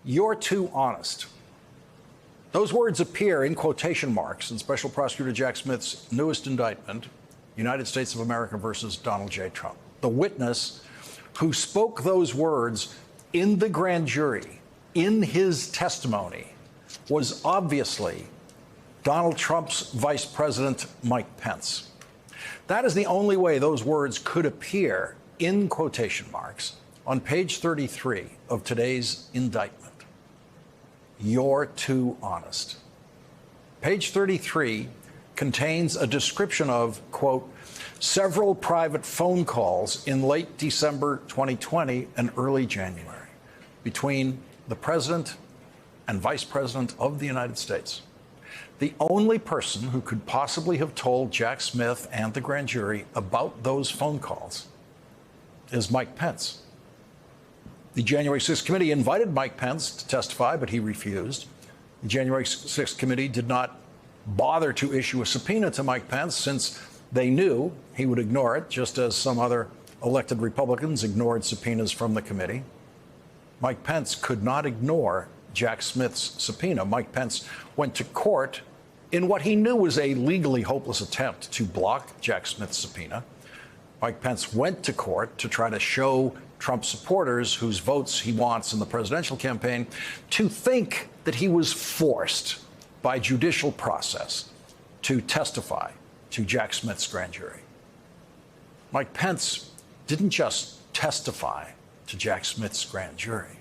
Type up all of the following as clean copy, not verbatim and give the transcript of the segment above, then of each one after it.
You're too honest. Those words appear in quotation marks in Special Prosecutor Jack Smith's newest indictment, United States of America versus Donald J. Trump. The witness who spoke those words in the grand jury, in his testimony, was obviously Donald Trump's Vice President, Mike Pence. That is the only way those words could appear in quotation marks on page 33 of today's indictment. You're too honest. Page 33 contains a description of, quote, several private phone calls in late December 2020 and early January between the President and Vice President of the United States. The only person who could possibly have told Jack Smith and the grand jury about those phone calls is Mike Pence. The January 6th committee invited Mike Pence to testify, but he refused. The January 6th committee did not bother to issue a subpoena to Mike Pence since they knew he would ignore it, just as some other elected Republicans ignored subpoenas from the committee. Mike Pence could not ignore Jack Smith's subpoena. Mike Pence went to court in what he knew was a legally hopeless attempt to block Jack Smith's subpoena. Mike Pence went to court to try to show Trump supporters, whose votes he wants in the presidential campaign, to think that he was forced by judicial process to testify to Jack Smith's grand jury. Mike Pence didn't just testify to Jack Smith's grand jury.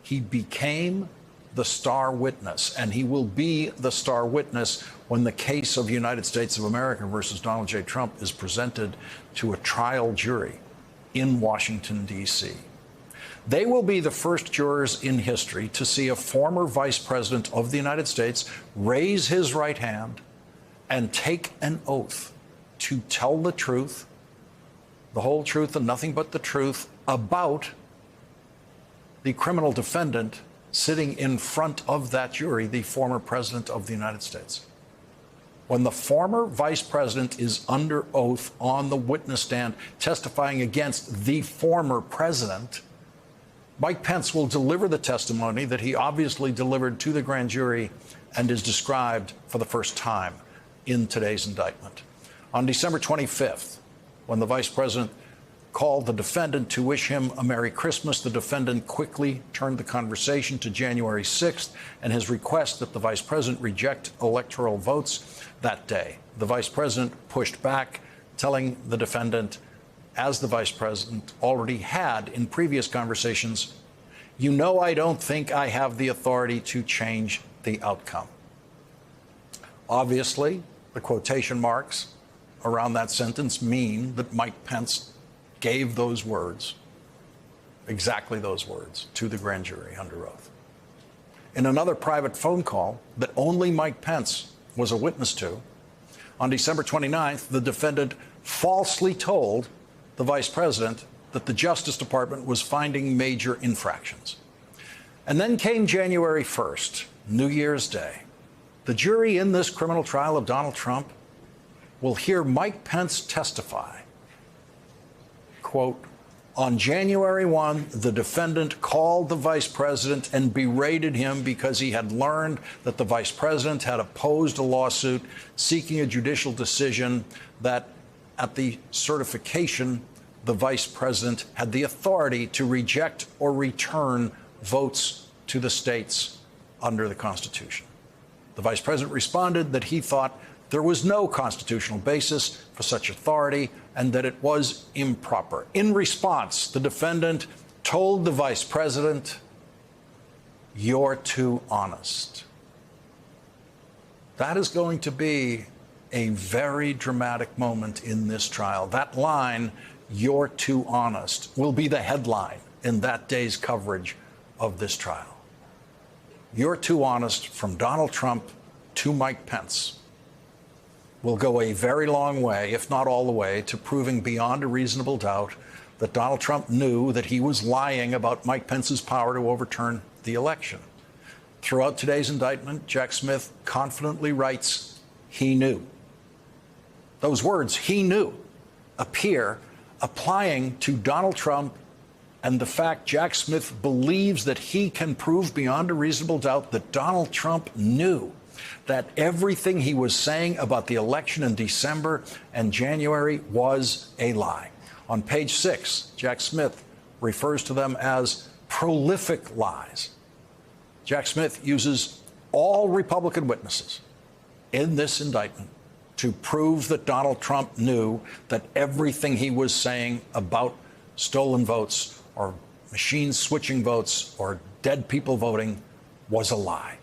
He became the star witness, and he will be the star witness when the case of the United States of America versus Donald J. Trump is presented to a trial jury in Washington, D.C. They will be the first jurors in history to see a former vice president of the United States raise his right hand and take an oath to tell the truth, the whole truth and nothing but the truth about the criminal defendant sitting in front of that jury, the former president of the United States. When the former vice president is under oath on the witness stand testifying against the former president, Mike Pence will deliver the testimony that he obviously delivered to the grand jury and is described for the first time in today's indictment. On December 25th, when the vice president called the defendant to wish him a Merry Christmas, the defendant quickly turned the conversation to January 6th and his request that the vice president reject electoral votes that day. The vice president pushed back, telling the defendant, as the vice president already had in previous conversations, "You know, I don't think I have the authority to change the outcome." Obviously, the quotation marks around that sentence mean that Mike Pence gave those words, exactly those words, to the grand jury under oath. In another private phone call that only Mike Pence was a witness to, on December 29th, the defendant falsely told the vice president that the Justice Department was finding major infractions. And then came January 1st, New Year's Day. The jury in this criminal trial of Donald Trump will hear Mike Pence testify. Quote, on January 1, the defendant called the vice president and berated him because he had learned that the vice president had opposed a lawsuit seeking a judicial decision that at the certification, the vice president had the authority to reject or return votes to the states under the Constitution. The vice president responded that he thought there was no constitutional basis for such authority and that it was improper. In response, the defendant told the vice president, "You're too honest." That is going to be a very dramatic moment in this trial. That line, "You're too honest," will be the headline in that day's coverage of this trial. "You're too honest" from Donald Trump to Mike Pence will go a very long way, if not all the way, to proving beyond a reasonable doubt that Donald Trump knew that he was lying about Mike Pence's power to overturn the election. Throughout today's indictment, Jack Smith confidently writes, he knew. Those words, "he knew," appear applying to Donald Trump and the fact Jack Smith believes that he can prove beyond a reasonable doubt that Donald Trump knew that everything he was saying about the election in December and January was a lie. On page 6, Jack Smith refers to them as prolific lies. Jack Smith uses all Republican witnesses in this indictment to prove that Donald Trump knew that everything he was saying about stolen votes or machines switching votes or dead people voting was a lie.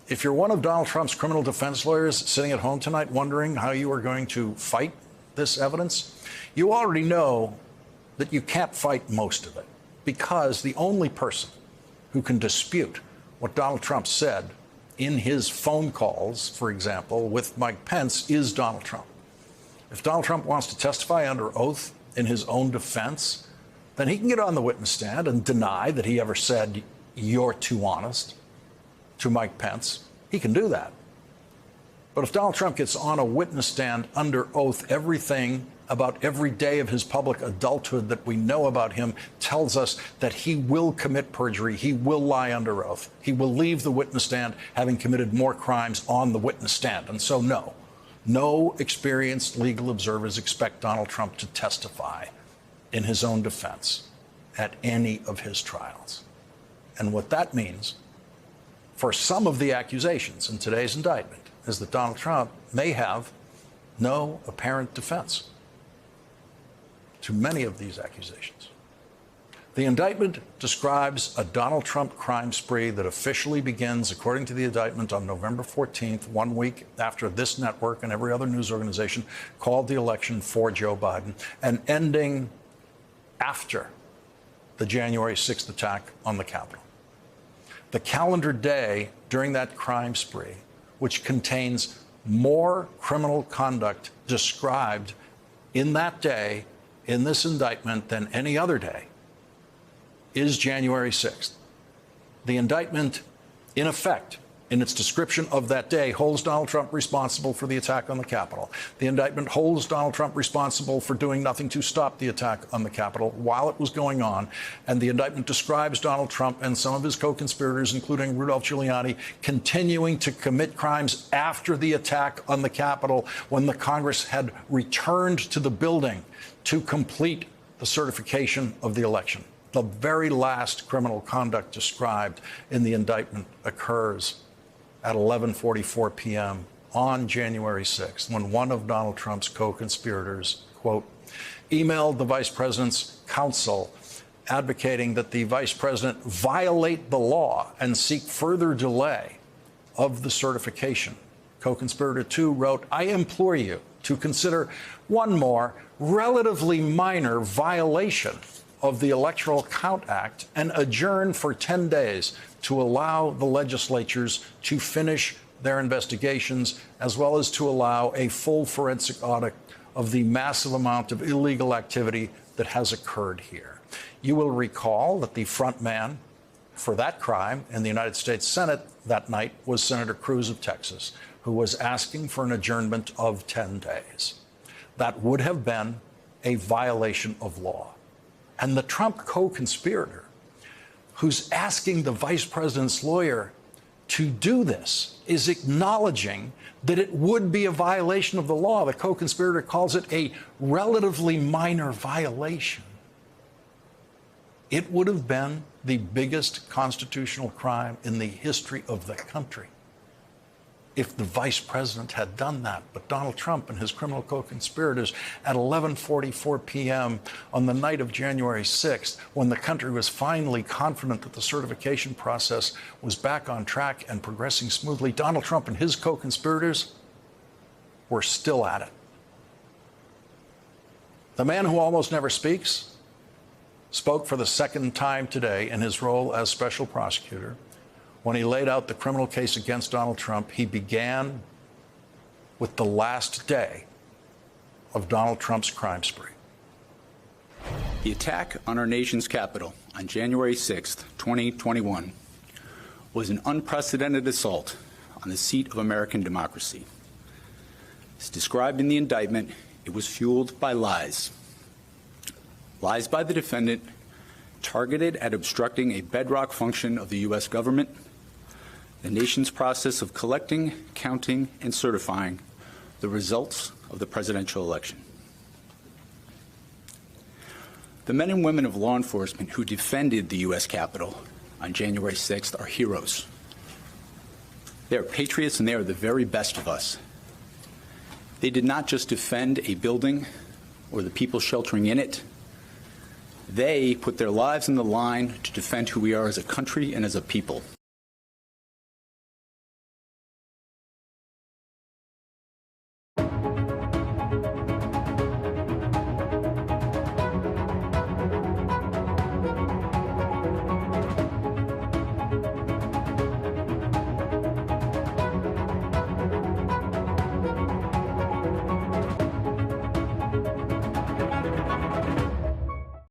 If you're one of Donald Trump's criminal defense lawyers sitting at home tonight wondering how you are going to fight this evidence, you already know that you can't fight most of it, because the only person who can dispute what Donald Trump said in his phone calls, for example, with Mike Pence, is Donald Trump. If Donald Trump wants to testify under oath in his own defense, then he can get on the witness stand and deny that he ever said, "You're too honest," to Mike Pence. He can do that. But if Donald Trump gets on a witness stand under oath, everything about every day of his public adulthood that we know about him tells us that he will commit perjury. He will lie under oath. He will leave the witness stand having committed more crimes on the witness stand. And so, no experienced legal observers expect Donald Trump to testify in his own defense at any of his trials. And what that means for some of the accusations in today's indictment is that Donald Trump may have no apparent defense to many of these accusations. The indictment describes a Donald Trump crime spree that officially begins, according to the indictment, on November 14th, 1 week after this network and every other news organization called the election for Joe Biden, and ending after the January 6th attack on the Capitol. The calendar day during that crime spree, which contains more criminal conduct described in that day in this indictment than any other day, is January 6th. The indictment, in effect, in its description of that day, holds Donald Trump responsible for the attack on the Capitol. The indictment holds Donald Trump responsible for doing nothing to stop the attack on the Capitol while it was going on. And the indictment describes Donald Trump and some of his co-conspirators, including Rudolph Giuliani, continuing to commit crimes after the attack on the Capitol, when the Congress had returned to the building to complete the certification of the election. The very last criminal conduct described in the indictment occurs at 11:44 p.m. on January 6th, when one of Donald Trump's co-conspirators, quote, emailed the vice president's counsel advocating that the vice president violate the law and seek further delay of the certification. Co-conspirator 2 wrote, "I implore you to consider one more relatively minor violation of the Electoral Count Act and adjourn for 10 days to allow the legislatures to finish their investigations, as well as to allow a full forensic audit of the massive amount of illegal activity that has occurred here." You will recall that the front man for that crime in the United States Senate that night was Senator Cruz of Texas, who was asking for an adjournment of 10 days. That would have been a violation of law. And the Trump co-conspirator, who's asking the vice president's lawyer to do this, is acknowledging that it would be a violation of the law. The co-conspirator calls it a relatively minor violation. It would have been the biggest constitutional crime in the history of the country if the vice president had done that. But Donald Trump and his criminal co-conspirators, at 11:44 p.m. on the night of January 6th, when the country was finally confident that the certification process was back on track and progressing smoothly, Donald Trump and his co-conspirators were still at it. The man who almost never speaks spoke for the second time today in his role as special prosecutor. When he laid out the criminal case against Donald Trump, he began with the last day of Donald Trump's crime spree. The attack on our nation's capital on January 6th, 2021, was an unprecedented assault on the seat of American democracy. As described in the indictment, it was fueled by lies. lies by the defendant targeted at obstructing a bedrock function of the U.S. government, the nation's process of collecting, counting, and certifying the results of the presidential election. The men and women of law enforcement who defended the U.S. Capitol on January 6th are heroes. They are patriots, and they are the very best of us. They did not just defend a building or the people sheltering in it. They put their lives on the line to defend who we are as a country and as a people.